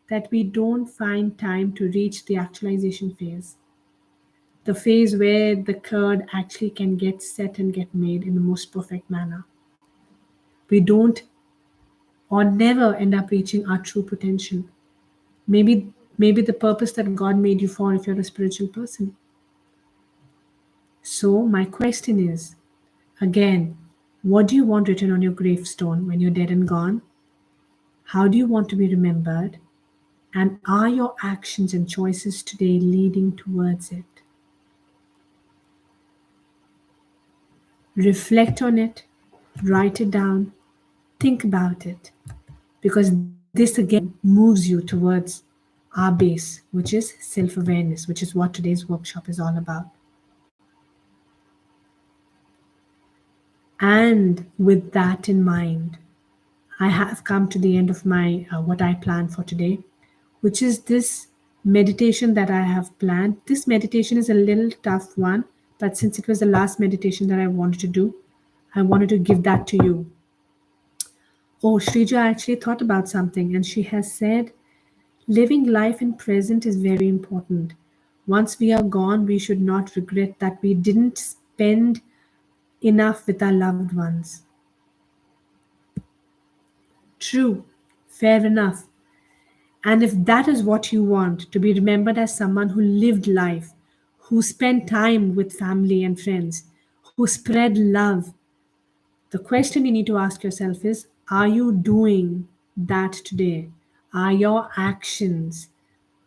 that we don't find time to reach the actualization phase, the phase where the curd actually can get set and get made in the most perfect manner. We don't or never end up reaching our true potential. Maybe the purpose that God made you for, if you're a spiritual person. So my question is, again, what do you want written on your gravestone when you're dead and gone? How do you want to be remembered? And are your actions and choices today leading towards it? Reflect on it, write it down, think about it, because this again moves you towards our base, which is self awareness, which is what today's workshop is all about. And with that in mind, I have come to the end of my what I planned for today, which is this meditation that I have planned. This meditation is a little tough one, but since it was the last meditation that I wanted to do, I wanted to give that to you. Oh, Shrija actually thought about something, and she has said, living life in present is very important. Once we are gone, we should not regret that we didn't spend enough with our loved ones. True, fair enough. And if that is what you want, to be remembered as someone who lived life, who spent time with family and friends, who spread love, the question you need to ask yourself is, are you doing that today? Are your actions,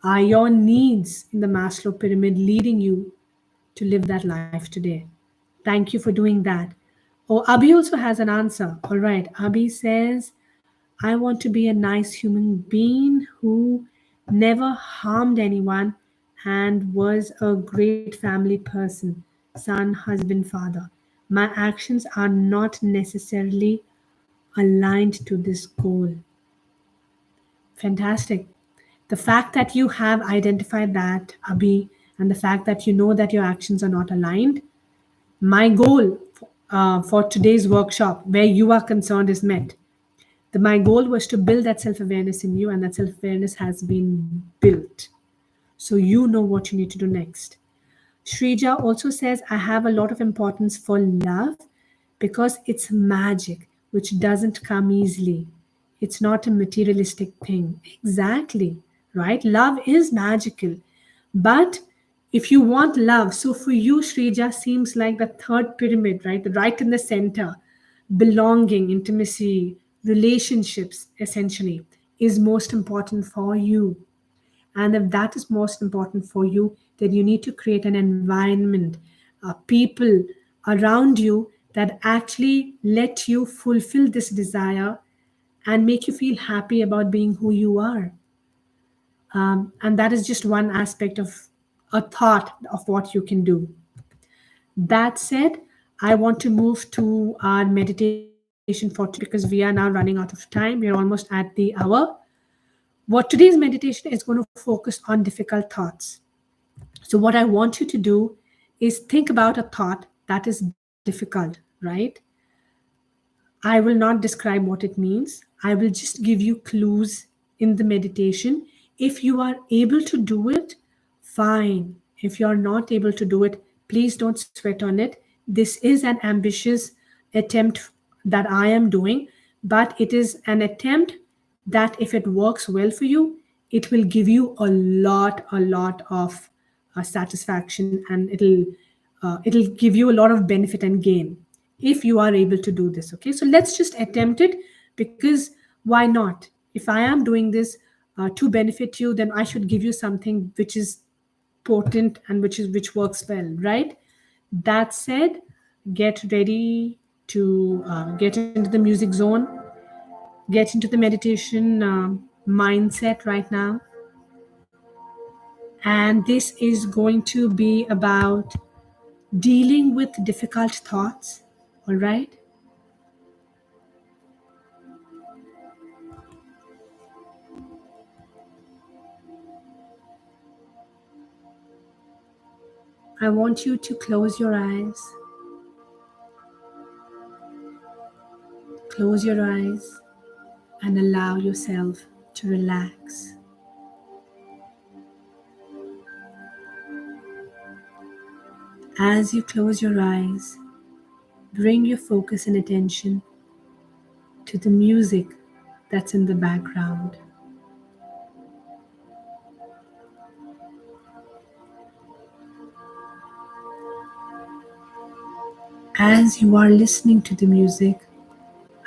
are your needs in the Maslow pyramid leading you to live that life today? Thank you for doing that. Oh, Abhi also has an answer. All right. Abhi says, I want to be a nice human being who never harmed anyone and was a great family person, son, husband, father. My actions are not necessarily aligned to this goal. Fantastic. The fact that you have identified that, Abhi, and the fact that you know that your actions are not aligned, my goal for today's workshop, where you are concerned, is met. My goal was to build that self awareness in you, and that self awareness has been built. So you know what you need to do next. Shrija also says, I have a lot of importance for love because it's magic, which doesn't come easily. It's not a materialistic thing. Exactly, right? Love is magical. But if you want love, so for you, Shrija seems like the third pyramid, right? Right in the center, belonging, intimacy, relationships, essentially, is most important for you. And if that is most important for you, then you need to create an environment, people around you that actually let you fulfill this desire and make you feel happy about being who you are. And that is just one aspect of a thought of what you can do. That said, I want to move to our meditation for today because we are now running out of time. We're almost at the hour. What today's meditation is going to focus on difficult thoughts. So, what I want you to do is think about a thought that is difficult, right? I will not describe what it means. I will just give you clues in the meditation. If you are able to do it, fine. If you are not able to do it, please don't sweat on it. This is an ambitious attempt that I am doing, but it is an attempt that if it works well for you, it will give you a lot of satisfaction, and it'll give you a lot of benefit and gain if you are able to do this. Okay, so let's just attempt it, because why not? If I am doing this to benefit you, then I should give you something which is potent and which works well, right? That said, get ready to get into the music zone, get into the meditation mindset right now. And this is going to be about dealing with difficult thoughts. All right. I want you to close your eyes. Close your eyes and allow yourself to relax. As you close your eyes, bring your focus and attention to the music that's in the background. As you are listening to the music,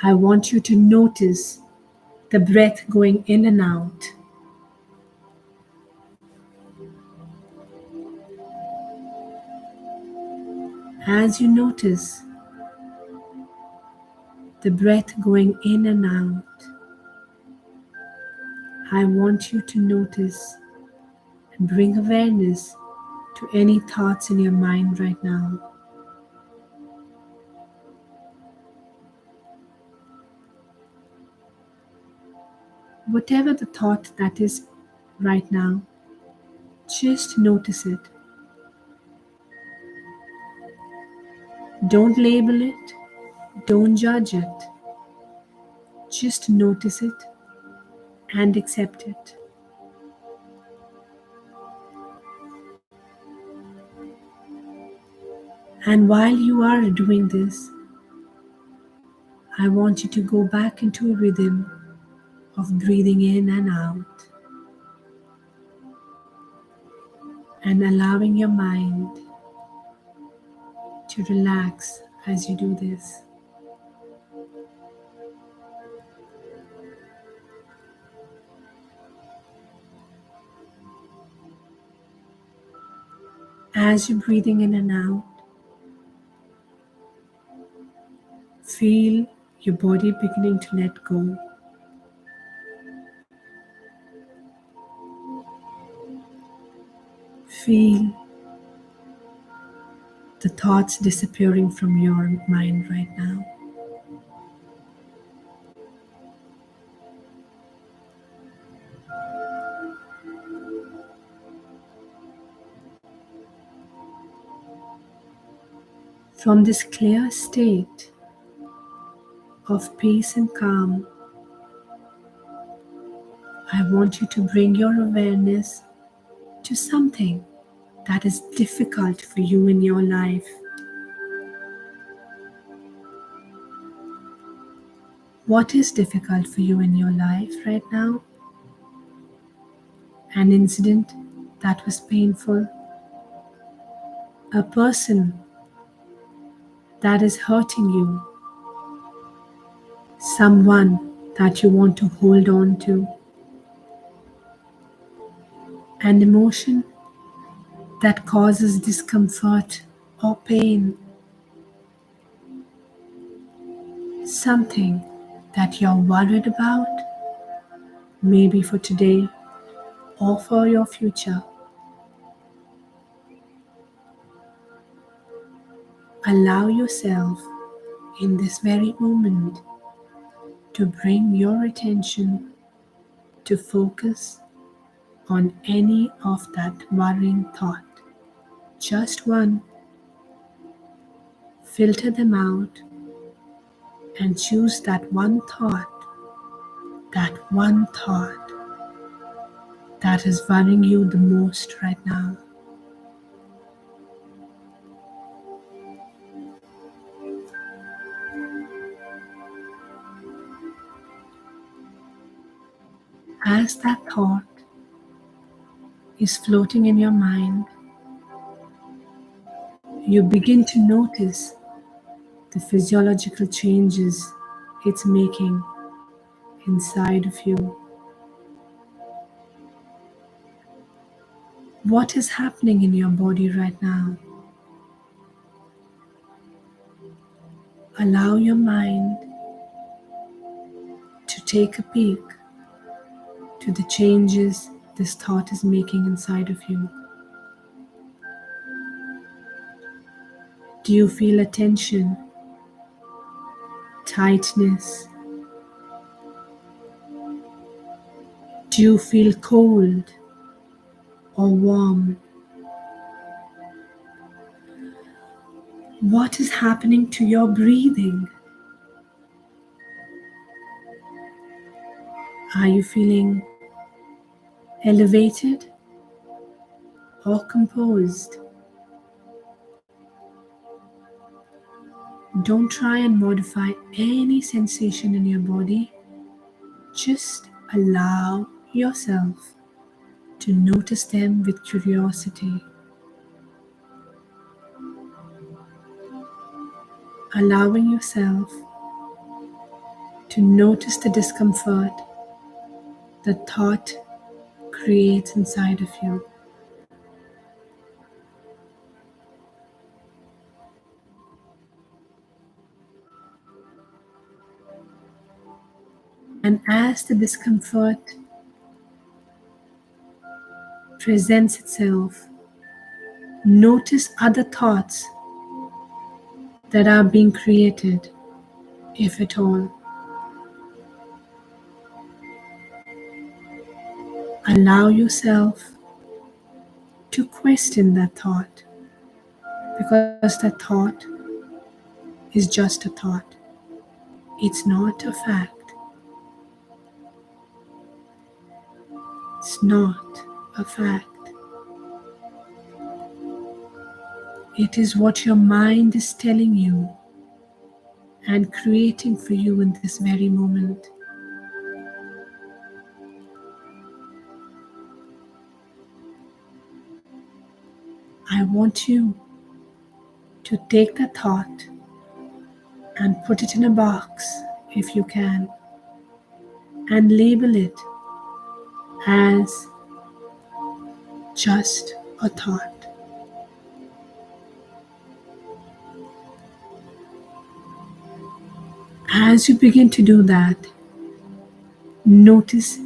I want you to notice the breath going in and out. As you notice the breath going in and out, I want you to notice and bring awareness to any thoughts in your mind right now. Whatever the thought that is right now, just notice it. Don't label it, don't judge it. Just notice it and accept it. And while you are doing this, I want you to go back into a rhythm of breathing in and out. and allowing your mind to relax as you do this. As you're breathing in and out, feel your body beginning to let go. Feel the thoughts disappearing from your mind right now. From this clear state of peace and calm, I want you to bring your awareness to something that is difficult for you in your life. What is difficult for you in your life right now? An incident that was painful, a person that is hurting you, someone that you want to hold on to, an emotion that causes discomfort or pain, something that you're worried about, maybe for today or for your future. Allow yourself in this very moment to bring your attention to focus on any of that worrying thought. Just one. Filter them out and choose that one thought that is worrying you the most right now. As that thought is floating in your mind, you begin to notice the physiological changes it's making inside of you. What is happening in your body right now? Allow your mind to take a peek to the changes this thought is making inside of you. Do you feel a tension, tightness? Do you feel cold or warm? What is happening to your breathing? Are you feeling elevated or composed? Don't try and modify any sensation in your body. Just allow yourself to notice them with curiosity. Allowing yourself to notice the discomfort the thought creates inside of you. And as the discomfort presents itself, notice other thoughts that are being created, if at all. Allow yourself to question that thought, because that thought is just a thought. It's not a fact. It's not a fact. It is what your mind is telling you and creating for you in this very moment. I want you to take that thought and put it in a box if you can, and label it as just a thought. As you begin to do that, notice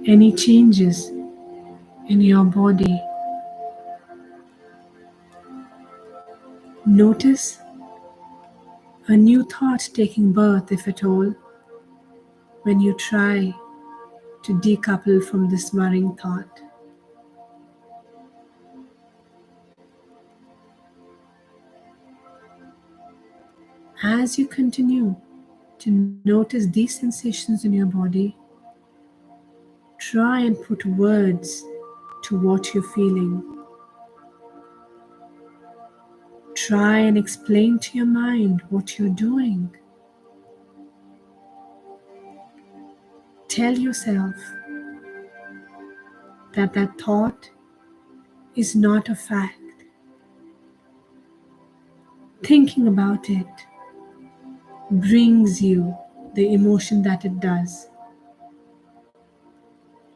any changes in your body. Notice a new thought taking birth, if at all, when you try to decouple from this worrying thought. As you continue to notice these sensations in your body, try and put words to what you're feeling. Try and explain to your mind what you're doing. Tell yourself that that thought is not a fact. Thinking about it brings you the emotion that it does.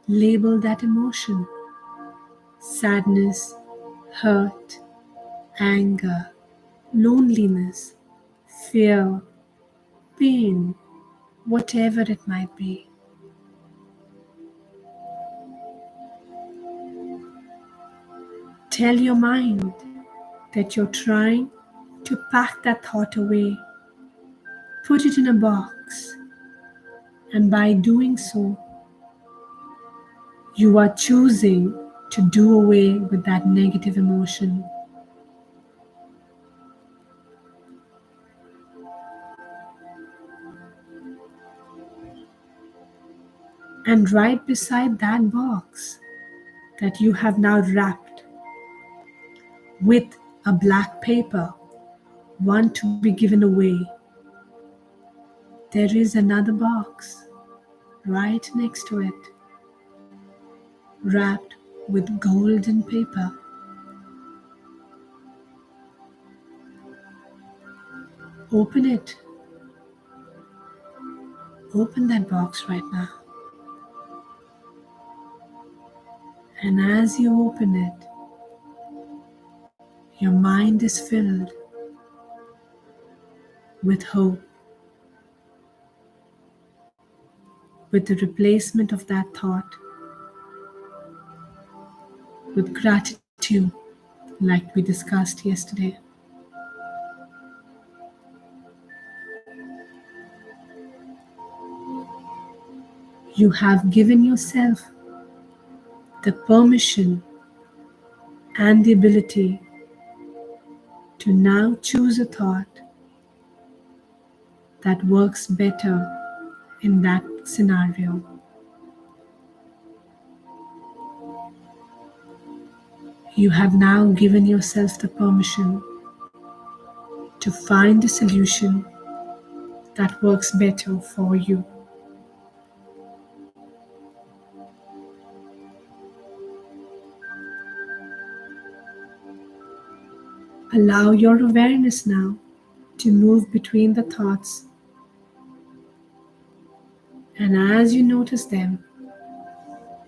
Label that emotion: sadness, hurt, anger, loneliness, fear, pain, whatever it might be. Tell your mind that you're trying to pack that thought away, put it in a box, and by doing so, you are choosing to do away with that negative emotion. And right beside that box that you have now wrapped with a black paper, one to be given away, there is another box right next to it, wrapped with golden paper. Open it. Open that box right now. And as you open it, your mind is filled with hope, with the replacement of that thought, with gratitude, like we discussed yesterday. You have given yourself the permission and the ability to now choose a thought that works better in that scenario. You have now given yourself the permission to find a solution that works better for you. Allow your awareness now to move between the thoughts, and as you notice them,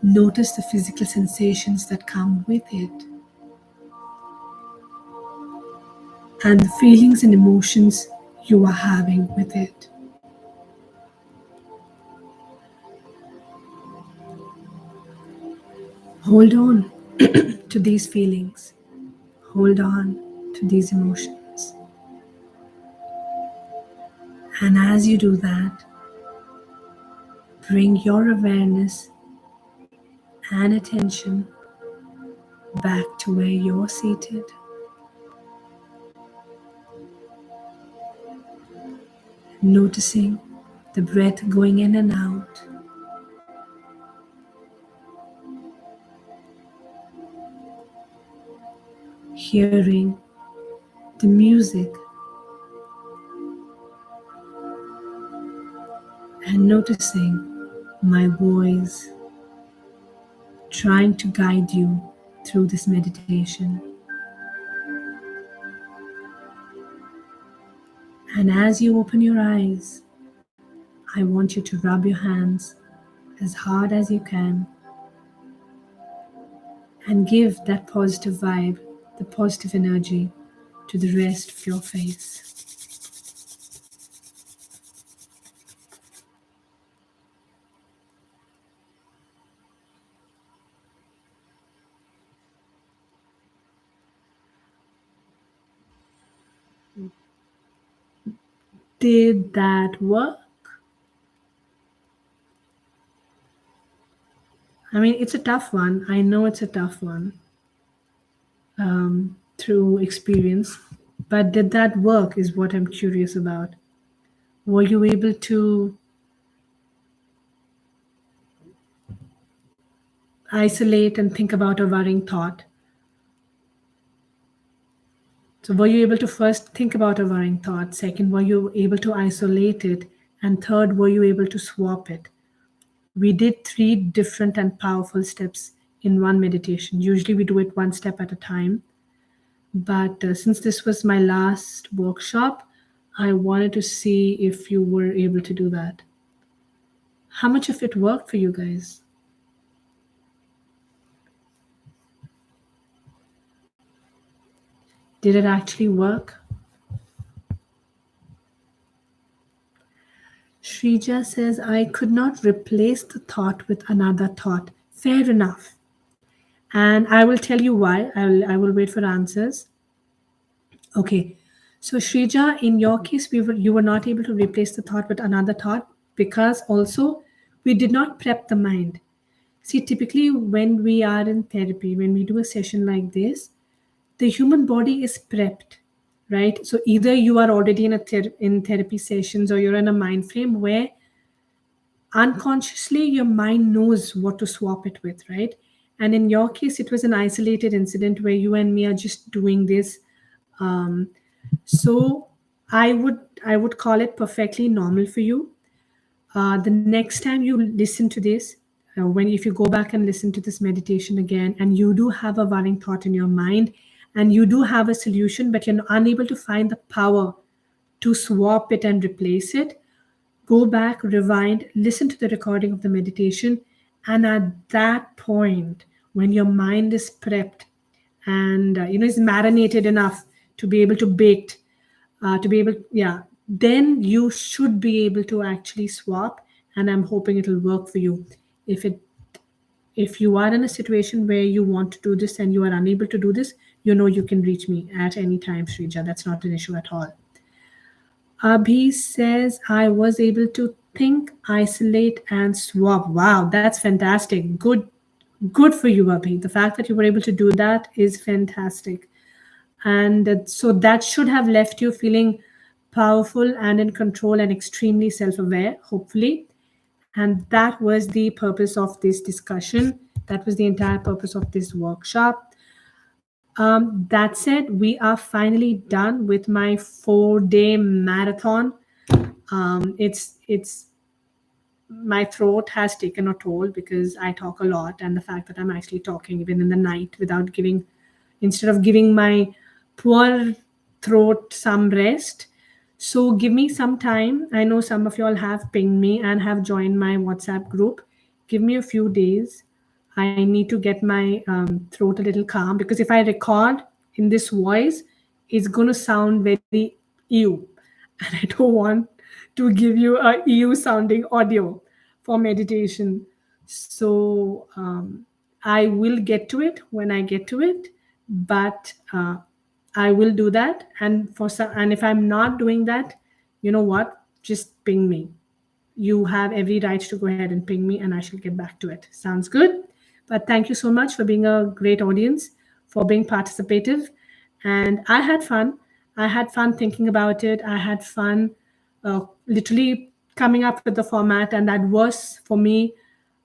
notice the physical sensations that come with it and the feelings and emotions you are having with it. Hold on to these feelings. Hold on to these emotions. And as you do that, bring your awareness and attention back to where you're seated. Noticing the breath going in and out. Hearing the music and noticing my voice trying to guide you through this meditation. And as you open your eyes, I want you to rub your hands as hard as you can and give that positive vibe, the positive energy to the rest of your face. Did that work? I mean, it's a tough one. I know it's a tough one through experience. But did that work is what I'm curious about. Were you able to isolate and think about a worrying thought? So, were you able to first think about a worrying thought? Second, were you able to isolate it? And third, were you able to swap it? We did three different and powerful steps in one meditation. Usually, we do it one step at a time. But since this was my last workshop, I wanted to see if you were able to do that. How much of it worked for you guys? Did it actually work? Shrija says, I could not replace the thought with another thought. Fair enough. And I will tell you why. I will wait for answers. Okay. So Shrija, in your case, you were not able to replace the thought with another thought because also we did not prep the mind. See, typically when we are in therapy, when we do a session like this, the human body is prepped, right? So either you are already in therapy sessions or you're in a mind frame where unconsciously your mind knows what to swap it with, right? And in your case, it was an isolated incident where you and me are just doing this. um, so I would call it perfectly normal for you. The next time you listen to this, when if you go back and listen to this meditation again and you do have a worrying thought in your mind and you do have a solution but you're unable to find the power to swap it and replace it, go back, rewind, listen to the recording of the meditation. And at that point, when your mind is prepped and is marinated enough to be able to bake, to be able, yeah, then you should be able to actually swap. And I'm hoping it'll work for you. If you are in a situation where you want to do this and you are unable to do this, you can reach me at any time, Shrija. That's not an issue at all. Abhi says, I was able to think, isolate, and swap. Wow, that's fantastic. Good for you, Abhi. The fact that you were able to do that is fantastic. And so that should have left you feeling powerful and in control and extremely self aware, hopefully. And that was the purpose of this discussion. That was the entire purpose of this workshop. That said, we are finally done with my 4-day marathon. It's my throat has taken a toll because I talk a lot, and the fact that I'm actually talking even in the night without instead of giving my poor throat some rest. So give me some time. I know some of y'all have pinged me and have joined my WhatsApp group. Give me a few days. I need to get my throat a little calm because if I record in this voice, it's going to sound very ew. And I don't want to give you a ew sounding audio for meditation. So I will get to it when I get to it, but I will do that. And if I'm not doing that, you know what? Just ping me. You have every right to go ahead and ping me, and I shall get back to it. Sounds good? But thank you so much for being a great audience, for being participative. And I had fun. I had fun thinking about it. I had fun literally coming up with the format, and that was for me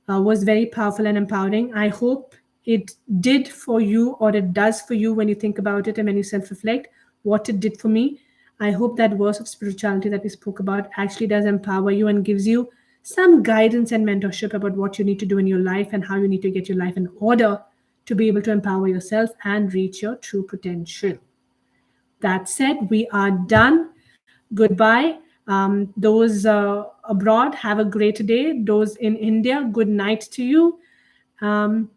was very powerful and empowering. I hope it did for you, or it does for you when you think about it and when you self reflect what it did for me. I hope that verse of spirituality that we spoke about actually does empower you and gives you some guidance and mentorship about what you need to do in your life and how you need to get your life in order to be able to empower yourself and reach your true potential. That said, we are done. Goodbye. Those abroad, have a great day. Those in India, good night to you. Um,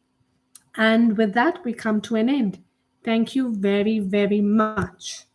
and with that, we come to an end. Thank you very, very much.